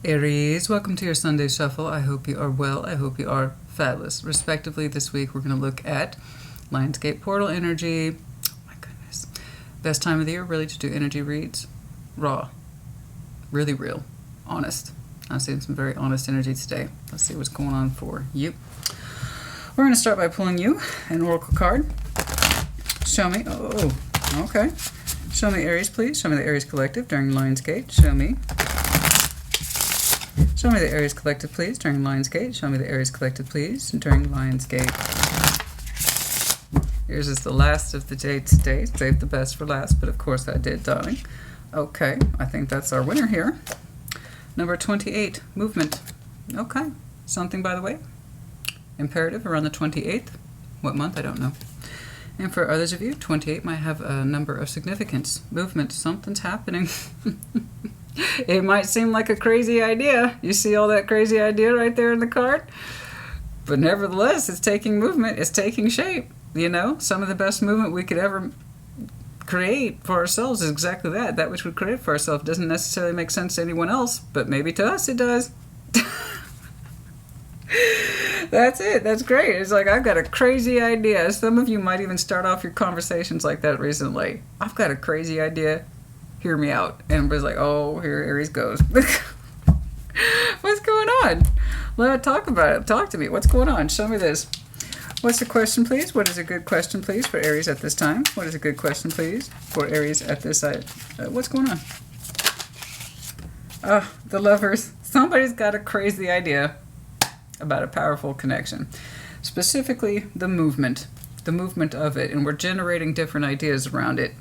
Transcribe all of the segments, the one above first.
Aries, welcome to your Sunday Shuffle. I hope you are well. I hope you are fabulous. Respectively, this week we're going to look at Lionsgate Portal energy. Oh my goodness. Best time of the year, really, to do energy reads. Raw. Really real. Honest. I'm seeing some very honest energy today. Let's see what's going on for you. We're going to start by pulling you an oracle card. Show me. Oh, okay. Show me Aries, please. Show me the Aries Collective during Lionsgate. Show me. Show me the Aries Collective, please, during Lionsgate. Show me the Aries Collective, please, during Lionsgate. Yours is the last of the dates today. Saved the best for last, but of course I did, darling. Okay, I think that's our winner here. Number 28, movement. Okay, something, by the way. Imperative around the 28th. What month? I don't know. And for others of you, 28 might have a number of significance. Movement, something's happening. It might seem like a crazy idea. You see all that crazy idea right there in the card? But nevertheless, it's taking movement. It's taking shape. You know, some of the best movement we could ever create for ourselves is exactly that. That which we create for ourselves doesn't necessarily make sense to anyone else, but maybe to us it does. That's it. That's great. It's like, I've got a crazy idea. Some of you might even start off your conversations like that recently. I've got a crazy idea. Hear me out. And everybody's like, oh, here Aries goes. What's going on? Let's talk about it. Talk to me. What's going on? Show me this. What's the question, please? What is a good question, please, for Aries at this time? What is a good question, please, for Aries at this side? What's going on? The Lovers. Somebody's got a crazy idea about a powerful connection. Specifically, the movement of it. And we're generating different ideas around it.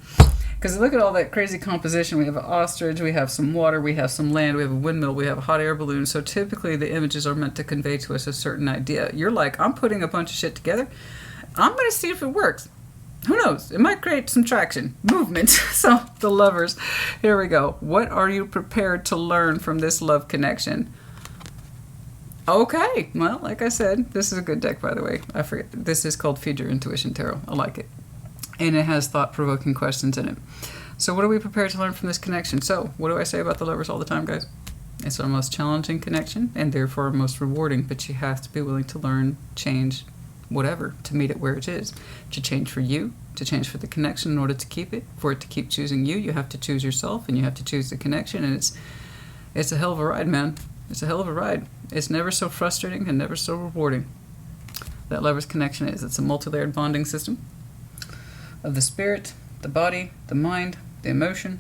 Because look at all that crazy composition. We have an ostrich, we have some water, we have some land, we have a windmill, we have a hot air balloon. So typically the images are meant to convey to us a certain idea. You're like, I'm putting a bunch of shit together. I'm going to see if it works. Who knows? It might create some traction. Movement. So the Lovers. Here we go. What are you prepared to learn from this love connection? Okay. Well, like I said, this is a good deck, by the way. I forget. This is called Feed Your Intuition Tarot. I like it. And it has thought-provoking questions in it. So what are we prepared to learn from this connection? So what do I say about the Lovers all the time, guys? It's our most challenging connection and therefore our most rewarding, but you have to be willing to learn, change, whatever, to meet it where it is. To change for you, to change for the connection in order to keep it. For it to keep choosing you, you have to choose yourself and you have to choose the connection. And it's a hell of a ride, man. It's a hell of a ride. It's never so frustrating and never so rewarding. That Lovers connection is. It's a multi-layered bonding system of the spirit, the body, the mind, the emotion.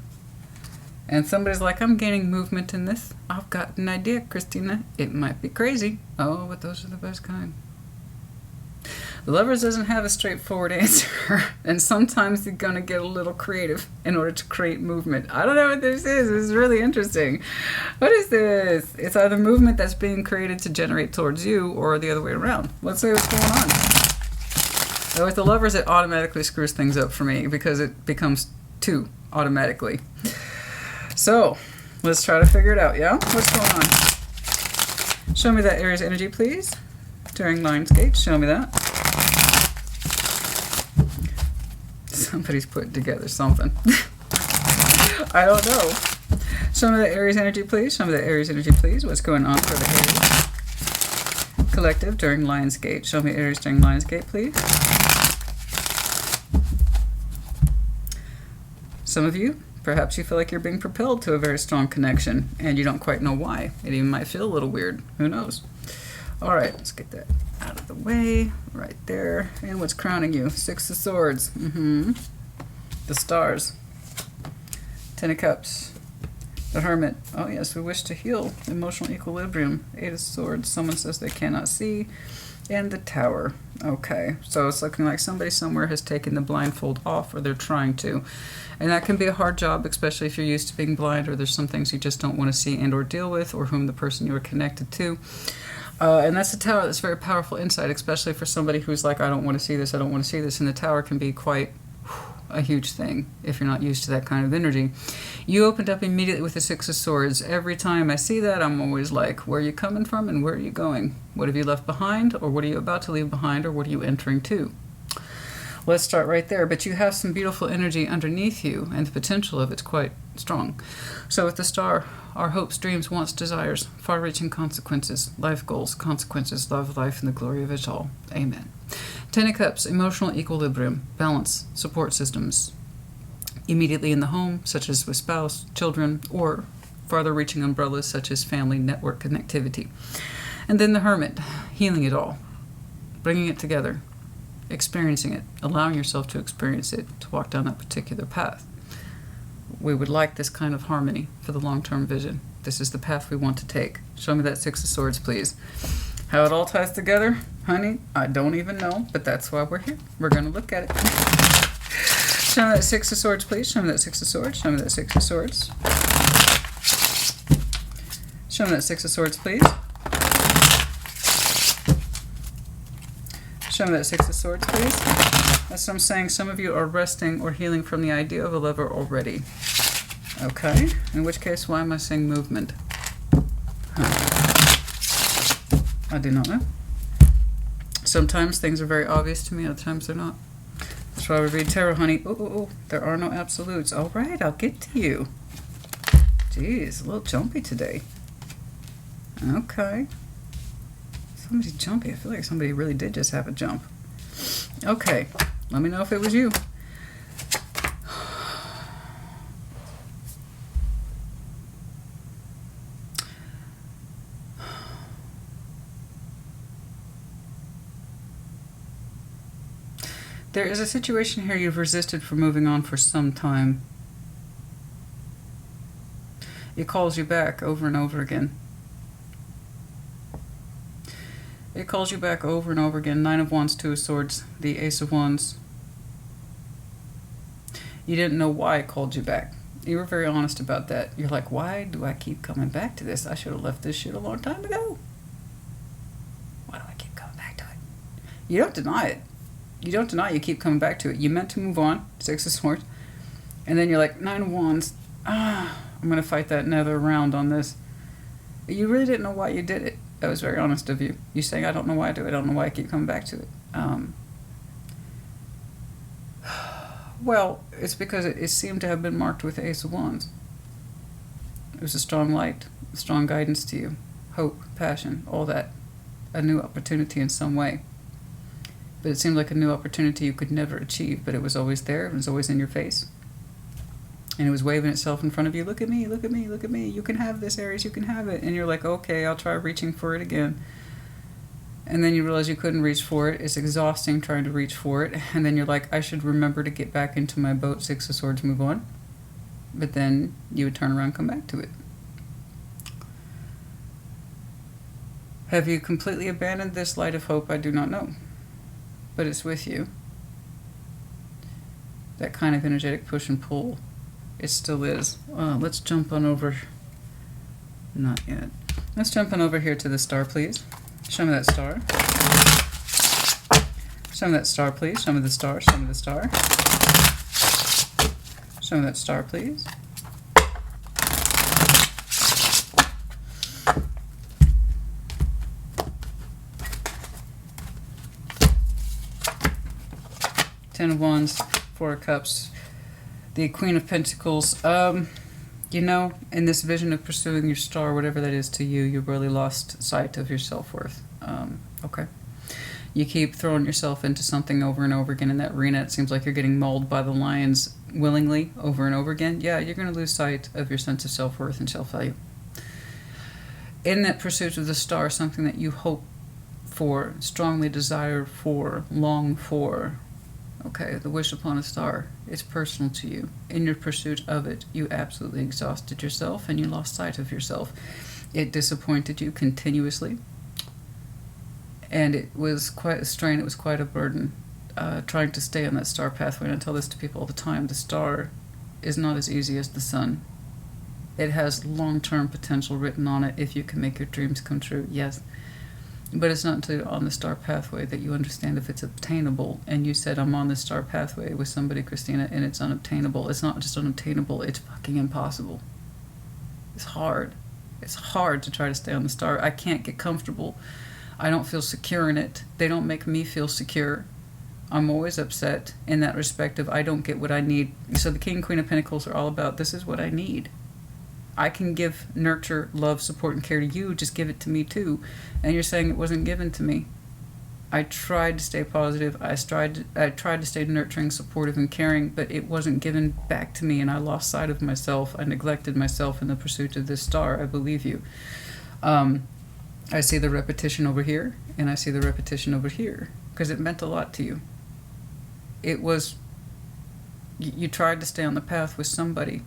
And somebody's like, I'm gaining movement in this. I've got an idea, Christina. It might be crazy. Oh, but those are the best kind. The Lovers doesn't have a straightforward answer. And sometimes you're going to get a little creative in order to create movement. I don't know what this is. This is really interesting. What is this? It's either movement that's being created to generate towards you or the other way around. Let's see what's going on. With the Lovers, it automatically screws things up for me because it becomes two automatically. So, let's try to figure it out, yeah? What's going on? Show me that Aries energy, please. During Lionsgate, show me that. Somebody's putting together something. I don't know. Show me the Aries energy, please. Show me the Aries energy, please. What's going on for the Aries Collective during Lionsgate? Show me Aries during Lionsgate, please. Some of you, perhaps you feel like you're being propelled to a very strong connection and you don't quite know why. It even might feel a little weird. Who knows? All right, let's get that out of the way. Right there. And what's crowning you? Six of Swords. The Stars. Ten of Cups. The Hermit. Oh yes, we wish to heal. Emotional equilibrium. Eight of Swords. Someone says they cannot see. And the Tower. Okay, so it's looking like somebody somewhere has taken the blindfold off, or they're trying to. And that can be a hard job, especially if you're used to being blind, or there's some things you just don't want to see and or deal with, or whom the person you are connected to. And that's the Tower. That's very powerful insight, especially for somebody who's like, I don't want to see this, I don't want to see this. And the Tower can be quite a huge thing if you're not used to that kind of energy. You opened up immediately with the Six of Swords. Every time I see that, I'm always like, where are you coming from and where are you going? What have you left behind, or what are you about to leave behind, or what are you entering to? Let's start right there. But you have some beautiful energy underneath you, and the potential of it's quite strong. So with the star, our hopes, dreams, wants, desires, far-reaching consequences, life goals, consequences, love, life, and the glory of it all. Amen. Ten of Cups, emotional equilibrium, balance, support systems, immediately in the home, such as with spouse, children, or farther-reaching umbrellas, such as family, network, connectivity. And then the Hermit, healing it all, bringing it together, experiencing it, allowing yourself to experience it, to walk down that particular path. We would like this kind of harmony for the long-term vision. This is the path we want to take. Show me that Six of Swords, please. How it all ties together, honey, I don't even know, but that's why we're here. We're going to look at it. Show me that Six of Swords, please. Show me that Six of Swords. Show me that Six of Swords. Show me that Six of Swords, please. Show me that Six of Swords, please. That's what I'm saying. Some of you are resting or healing from the idea of a lover already. Okay. In which case, why am I saying movement? I do not know. Sometimes things are very obvious to me, other times they're not. That's why we read tarot, honey. Oh, there are no absolutes. All right, I'll get to you. Jeez, a little jumpy today. Okay. Somebody's jumpy. I feel like somebody really did just have a jump. Okay, let me know if it was you. There is a situation here you've resisted from moving on for some time. It calls you back over and over again. It calls you back over and over again. Nine of Wands, Two of Swords, the Ace of Wands. You didn't know why it called you back. You were very honest about that. You're like, why do I keep coming back to this? I should have left this shit a long time ago. Why do I keep coming back to it? You don't deny it. You don't deny it. You keep coming back to it. You meant to move on, Six of Swords. And then you're like, Nine of Wands. I'm going to fight that another round on this. You really didn't know why you did it. That was very honest of you. You saying, I don't know why I do it. I don't know why I keep coming back to it. Well, it's because it seemed to have been marked with the Ace of Wands. It was a strong light, a strong guidance to you. Hope, passion, all that. A new opportunity in some way. But it seemed like a new opportunity you could never achieve, but it was always there. It was always in your face. And it was waving itself in front of you. Look at me, look at me, look at me. You can have this, Aries, you can have it. And you're like, okay, I'll try reaching for it again. And then you realize you couldn't reach for it. It's exhausting trying to reach for it. And then you're like, I should remember to get back into my boat, Six of Swords, move on. But then you would turn around and come back to it. Have you completely abandoned this light of hope? I do not know. But it's with you. That kind of energetic push and pull. It still is. Let's jump on over. Not yet. Let's jump on over here to the star, please. Show me that star. Show me that star, please. Show me the star. Show me the star. Show me that star, please. Ten of Wands, Four of Cups, the Queen of Pentacles. You know, in this vision of pursuing your star, whatever that is to you, you've really lost sight of your self-worth. Okay. You keep throwing yourself into something over and over again in that arena. It seems like you're getting mauled by the lions willingly over and over again. Yeah, you're going to lose sight of your sense of self-worth and self-value. In that pursuit of the star, something that you hope for, strongly desire for, long for, okay, the wish upon a star, it's personal to you. In your pursuit of it, you absolutely exhausted yourself and you lost sight of yourself. It disappointed you continuously. And it was quite a strain, it was quite a burden, trying to stay on that star pathway. And I tell this to people all the time, the star is not as easy as the sun. It has long-term potential written on it if you can make your dreams come true, yes. But it's not until you're on the star pathway that you understand if it's obtainable. And you said, I'm on the star pathway with somebody, Christina, and it's unobtainable. It's not just unobtainable, it's fucking impossible. It's hard. It's hard to try to stay on the star. I can't get comfortable. I don't feel secure in it. They don't make me feel secure. I'm always upset in that respect of I don't get what I need. So the King and Queen of Pentacles are all about, this is what I need. I can give nurture, love, support, and care to you. Just give it to me too. And you're saying it wasn't given to me. I tried to stay positive. I tried to stay nurturing, supportive, and caring, but it wasn't given back to me, and I lost sight of myself. I neglected myself in the pursuit of this star. I believe you. I see the repetition over here, and I see the repetition over here, because it meant a lot to you. It was, you tried to stay on the path with somebody,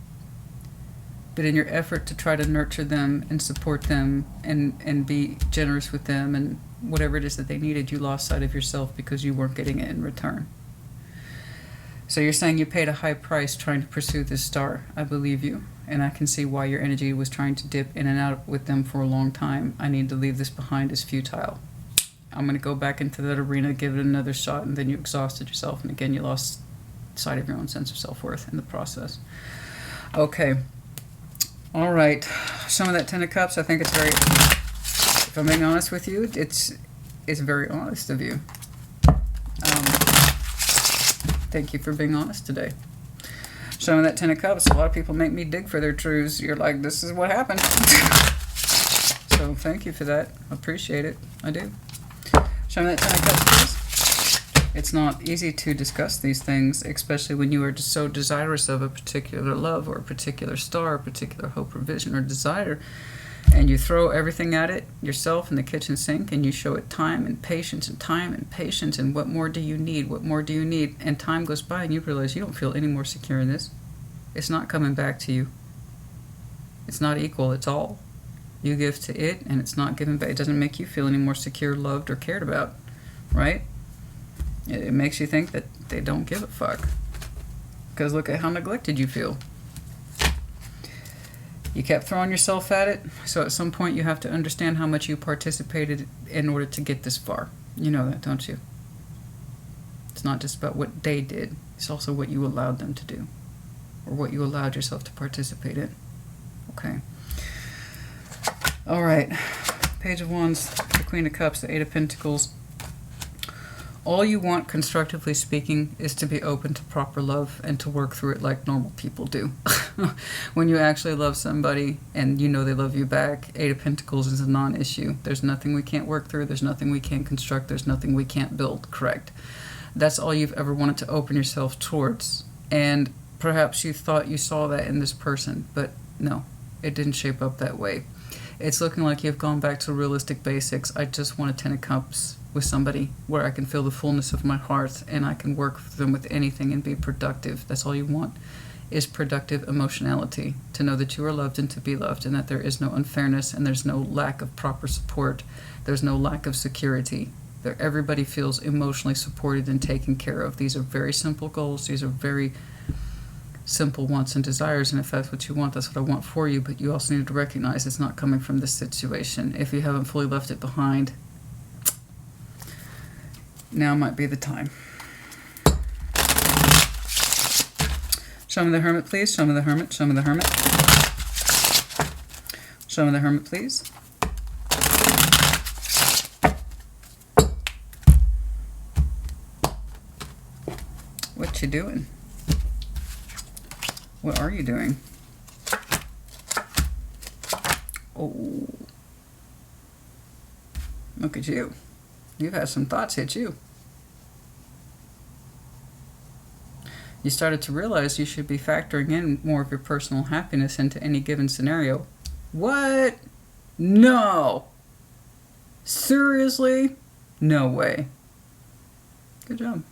but in your effort to try to nurture them and support them and be generous with them and whatever it is that they needed, you lost sight of yourself because you weren't getting it in return. So you're saying you paid a high price trying to pursue this star. I believe you, and I can see why your energy was trying to dip in and out with them for a long time. I need to leave this behind as futile. I'm going to go back into that arena, give it another shot, and then you exhausted yourself, and again you lost sight of your own sense of self-worth in the process. Okay. All right. Some of that Ten of Cups, I think it's very, if I'm being honest with you, it's very honest of you. Thank you for being honest today. Some of that Ten of Cups, a lot of people make me dig for their truths. You're like, this is what happened. So thank you for that. I appreciate it. I do. Show me that Ten of Cups, please. It's not easy to discuss these things, especially when you are just so desirous of a particular love or a particular star, a particular hope or vision or desire, and you throw everything at it yourself in the kitchen sink, and you show it time and patience and time and patience, and what more do you need? What more do you need? And time goes by, and you realize you don't feel any more secure in this. It's not coming back to you. It's not equal. It's all. You give to it, and it's not given back. It doesn't make you feel any more secure, loved, or cared about, right? It makes you think that they don't give a fuck. Because look at how neglected you feel. You kept throwing yourself at it, so at some point you have to understand how much you participated in order to get this far. You know that, don't you? It's not just about what they did. It's also what you allowed them to do, or what you allowed yourself to participate in. Okay. All right. Page of Wands, the Queen of Cups, the Eight of Pentacles. All you want, constructively speaking, is to be open to proper love and to work through it like normal people do. When you actually love somebody and you know they love you back, Eight of Pentacles is a non-issue. There's nothing we can't work through. There's nothing we can't construct. There's nothing we can't build. Correct. That's all you've ever wanted to open yourself towards. And perhaps you thought you saw that in this person, but no, it didn't shape up that way. It's looking like you've gone back to realistic basics. I just want a Ten of Cups with somebody where I can feel the fullness of my heart and I can work with them with anything and be productive. That's all you want, is productive emotionality, to know that you are loved and to be loved, and that there is no unfairness and there's no lack of proper support. There's no lack of security. There, everybody feels emotionally supported and taken care of. These are very simple goals. These are very simple wants and desires, and if that's what you want, that's what I want for you. But you also need to recognize it's not coming from this situation. If you haven't fully left it behind, now might be the time. Show me the Hermit, please. Show me the Hermit. Show me the Hermit. Show me the Hermit, please. What you doing? What are you doing? Oh. Look at you. You've had some thoughts hit you. You started to realize you should be factoring in more of your personal happiness into any given scenario. What? No. Seriously? No way. Good job.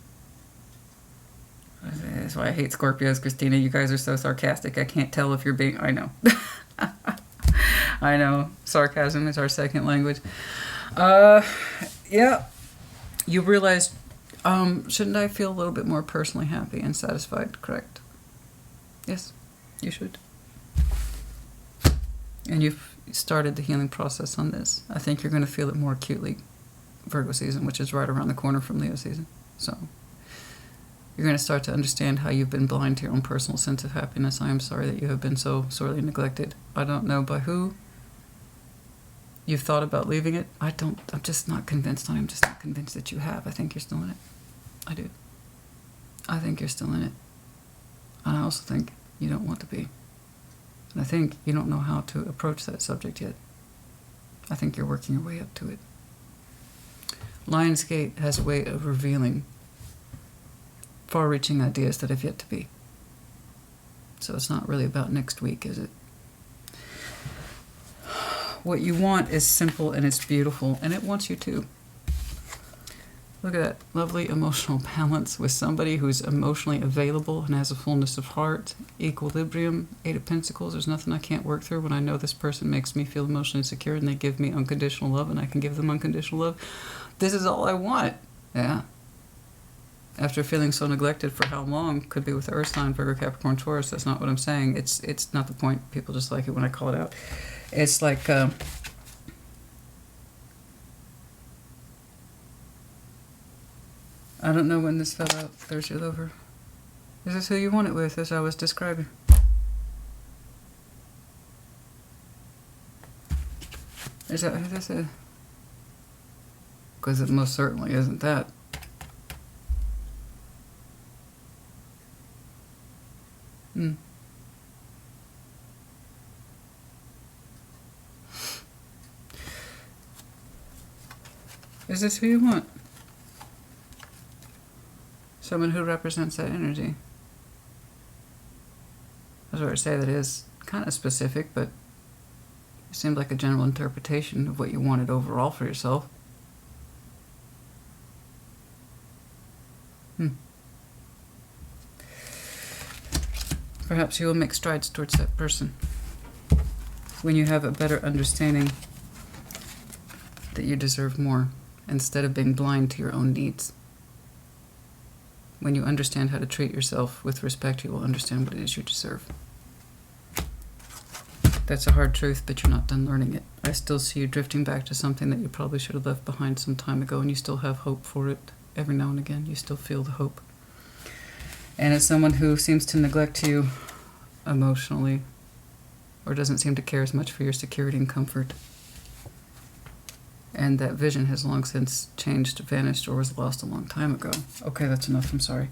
That's why I hate Scorpios, Christina. You guys are so sarcastic. I can't tell if you're being... I know. I know. Sarcasm is our second language. Yeah. You realized, shouldn't I feel a little bit more personally happy and satisfied? Correct. Yes, you should. And you've started the healing process on this. I think you're going to feel it more acutely Virgo season, which is right around the corner from Leo season. So you're going to start to understand how you've been blind to your own personal sense of happiness. I am sorry that you have been so sorely neglected. I don't know by who. You've thought about leaving it. I'm just not convinced. I'm just not convinced that you have. I think you're still in it. I do. I think you're still in it. And I also think you don't want to be. And I think you don't know how to approach that subject yet. I think you're working your way up to it. Lionsgate has a way of revealing far-reaching ideas that have yet to be. So it's not really about next week, is it? What you want is simple and it's beautiful, and it wants you to. Look at that lovely emotional balance with somebody who's emotionally available and has a fullness of heart, equilibrium, 8 of Pentacles. There's nothing I can't work through when I know this person makes me feel emotionally secure and they give me unconditional love and I can give them unconditional love. This is all I want. Yeah. After feeling so neglected for how long, could be with Earth sign, Virgo, Capricorn, Taurus. That's not what I'm saying. It's not the point. People just like it when I call it out. It's like... I don't know when this fell out. There's your lover. Is this who you want it with, as I was describing? Is that who this is? Because it most certainly isn't that. Is this who you want? Someone who represents that energy. I was going to say that is kind of specific, but it seemed like a general interpretation of what you wanted overall for yourself. Perhaps you will make strides towards that person when you have a better understanding that you deserve more, instead of being blind to your own needs. When you understand how to treat yourself with respect, you will understand what it is you deserve. That's a hard truth, but you're not done learning it. I still see you drifting back to something that you probably should have left behind some time ago, and you still have hope for it. Every now and again, you still feel the hope. And it's someone who seems to neglect you emotionally, or doesn't seem to care as much for your security and comfort. And that vision has long since changed, vanished, or was lost a long time ago. Okay, that's enough. I'm sorry.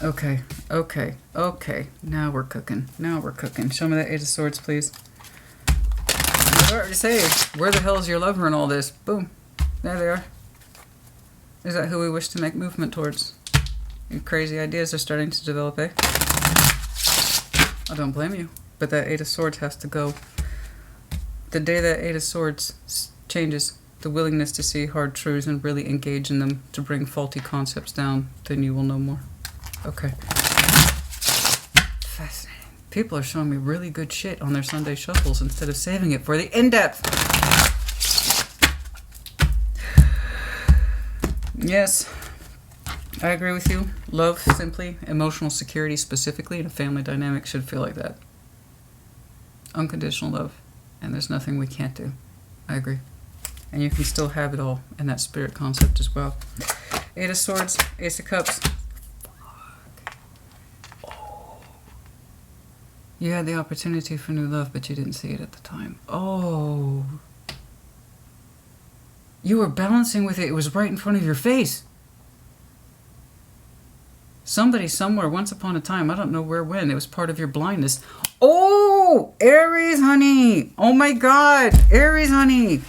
Okay. Now we're cooking. Show me that 8 of Swords, please. I already say, where the hell is your lover in all this? Boom. There they are. Is that who we wish to make movement towards? Your crazy ideas are starting to develop, eh? I don't blame you. But that 8 of Swords has to go. The day that 8 of Swords changes the willingness to see hard truths and really engage in them to bring faulty concepts down, then you will know more. Okay. Fascinating. People are showing me really good shit on their Sunday shuffles instead of saving it for the in-depth. Yes, I agree with you. Love, simply, emotional security specifically, and a family dynamic should feel like that. Unconditional love. And there's nothing we can't do. I agree. And you can still have it all in that spirit concept as well. 8 of Swords, Ace of Cups. Oh. You had the opportunity for new love, but you didn't see it at the time. Oh. You were balancing with it. It was right in front of your face. Somebody somewhere, once upon a time, I don't know where, when, it was part of your blindness. Oh, Aries, honey. Oh my God, Aries, honey.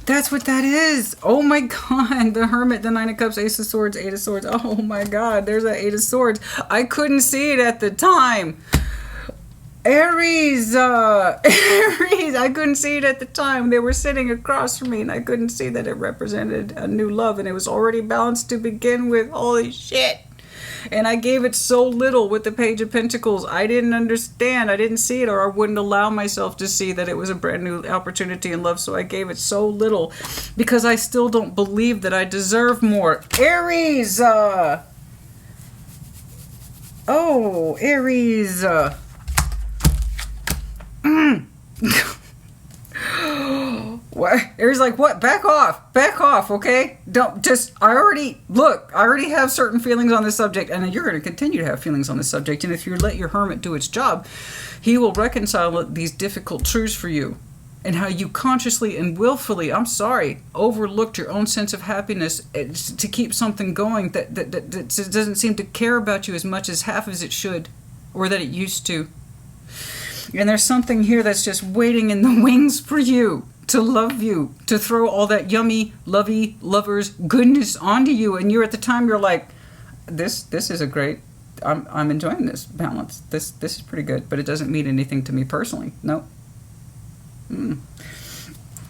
That's what that is. Oh my God, the Hermit, the 9 of Cups, Ace of Swords, 8 of Swords. Oh my God, there's that 8 of Swords. I couldn't see it at the time. Aries, Aries, I couldn't see it at the time. They were sitting across from me and I couldn't see that it represented a new love and it was already balanced to begin with. Holy shit. And I gave it so little with the Page of Pentacles. I didn't understand. I didn't see it, or I wouldn't allow myself to see that it was a brand new opportunity in love. So I gave it so little because I still don't believe that I deserve more. Aries! Oh, Aries! What? Aries like, what? Back off, okay? Don't just, I already have certain feelings on this subject, and you're going to continue to have feelings on this subject, and if you let your Hermit do its job, he will reconcile these difficult truths for you, and how you consciously and willfully, I'm sorry, overlooked your own sense of happiness to keep something going that doesn't seem to care about you as much as half as it should, or that it used to. And there's something here that's just waiting in the wings for you, to love you, to throw all that yummy, lovey, lovers goodness onto you. And you're at the time, you're like, this is a great, I'm enjoying this balance. This is pretty good, but it doesn't mean anything to me personally. No.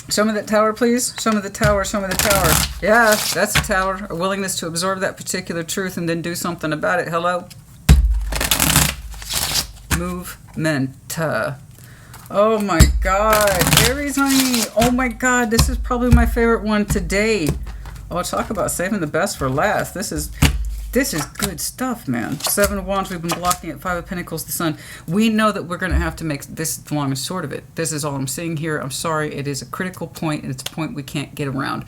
Show me that tower, please. Show me the tower. Show me the tower. Yeah, that's a tower. A willingness to absorb that particular truth and then do something about it. Hello? Movement. Oh my God. Aries, honey. Oh my God. This is probably my favorite one today. Oh, talk about saving the best for last. This is good stuff, man. Seven of Wands, we've been blocking it. Five of Pentacles, the Sun. We know that we're going to have to make this the long and short of it. This is all I'm seeing here. I'm sorry. It is a critical point, and it's a point we can't get around.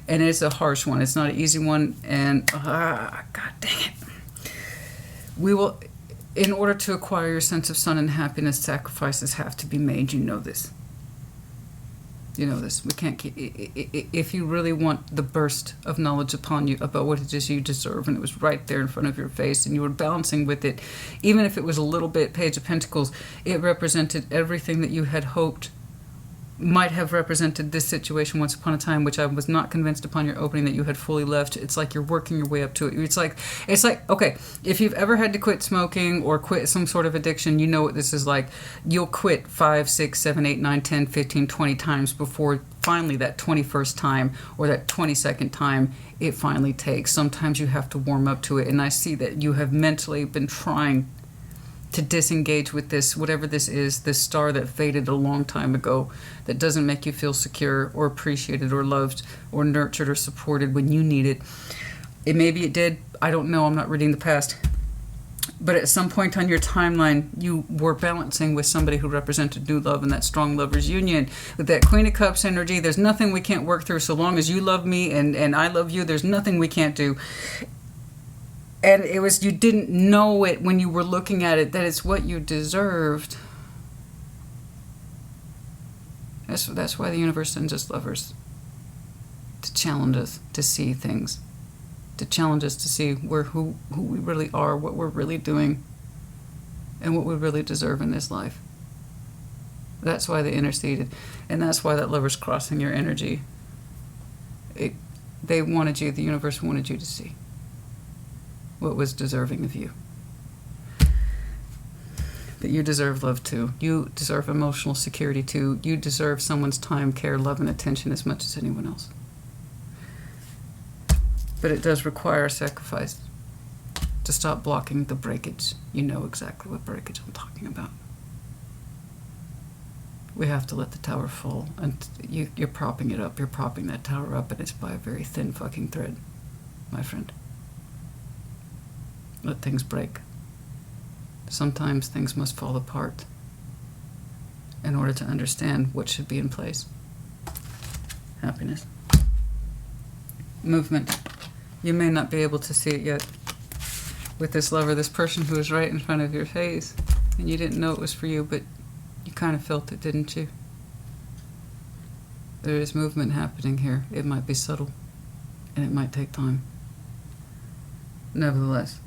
And it's a harsh one. It's not an easy one. And, God dang it. We will, in order to acquire your sense of sun and happiness, sacrifices have to be made. You know this. You know this. We can't keep, if you really want the burst of knowledge upon you about what it is you deserve, and it was right there in front of your face, and you were balancing with it, even if it was a little bit, Page of Pentacles, it represented everything that you had hoped might have represented this situation once upon a time, which I was not convinced upon your opening that you had fully left. It's like you're working your way up to it. It's like, okay, if you've ever had to quit smoking or quit some sort of addiction, you know what this is like. You'll quit 5, 6, 7, 8, 9, 10, 15, 20 times before finally that 21st time or that 22nd time it finally takes. Sometimes you have to warm up to it, and I see that you have mentally been trying to disengage with this, whatever this is, this star that faded a long time ago, that doesn't make you feel secure or appreciated or loved or nurtured or supported when you need it. Maybe it did. I don't know. I'm not reading the past. But at some point on your timeline, you were balancing with somebody who represented new love and that strong lover's union. With that Queen of Cups energy, there's nothing we can't work through. So long as you love me and I love you, there's nothing we can't do. And it was, you didn't know it when you were looking at it, that it's what you deserved. That's why the universe sends us lovers. To challenge us to see things. To challenge us to see who we really are, what we're really doing, and what we really deserve in this life. That's why they interceded. And that's why that lover's crossing your energy. They wanted you, the universe wanted you to see what was deserving of you. But you deserve love too. You deserve emotional security too. You deserve someone's time, care, love, and attention as much as anyone else. But it does require a sacrifice to stop blocking the breakage. You know exactly what breakage I'm talking about. We have to let the tower fall. And you're propping it up. You're propping that tower up, and it's by a very thin fucking thread, my friend. Let things break. Sometimes things must fall apart in order to understand what should be in place. Happiness. Movement. You may not be able to see it yet with this lover, this person who is right in front of your face, and you didn't know it was for you, but you kind of felt it, didn't you? There is movement happening here. It might be subtle, and it might take time. Nevertheless,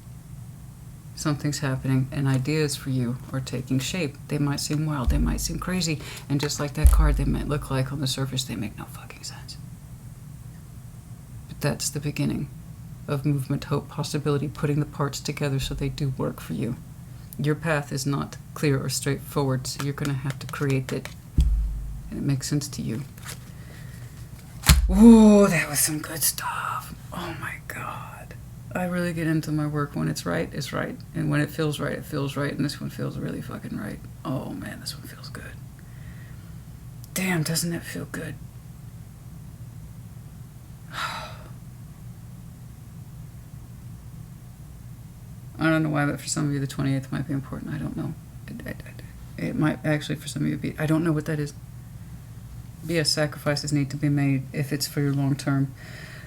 something's happening, and ideas for you are taking shape. They might seem wild, they might seem crazy, and just like that card, they might look like on the surface they make no fucking sense. But that's the beginning of movement, hope, possibility, putting the parts together so they do work for you. Your path is not clear or straightforward, so you're going to have to create it, and it makes sense to you. Ooh, that was some good stuff. Oh my God. I really get into my work when it's right, it's right. And when it feels right, it feels right. And this one feels really fucking right. Oh man, this one feels good. Damn, doesn't it feel good? I don't know why, but for some of you, the 28th might be important. I don't know. It might actually, for some of you, be. I don't know what that is. Yes, sacrifices need to be made if it's for your long term.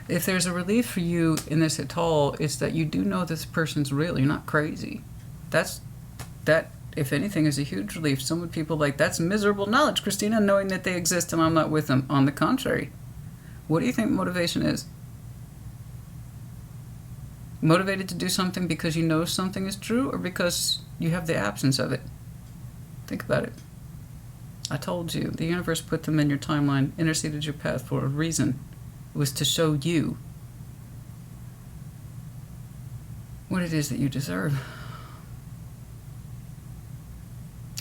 If there's a relief for you in this at all, it's that you do know this person's real. You're not crazy. That if anything, is a huge relief. Some people like, that's miserable knowledge, Christina, knowing that they exist and I'm not with them. On the contrary, what do you think motivation is? Motivated to do something because you know something is true, or because you have the absence of it? Think about it. I told you, the universe put them in your timeline, interceded your path for a reason. It was to show you what it is that you deserve.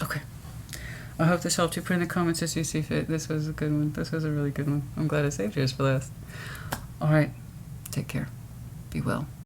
Okay. I hope this helped you. Put in the comments as you see fit. This was a good one. This was a really good one. I'm glad I saved yours for last. All right. Take care. Be well.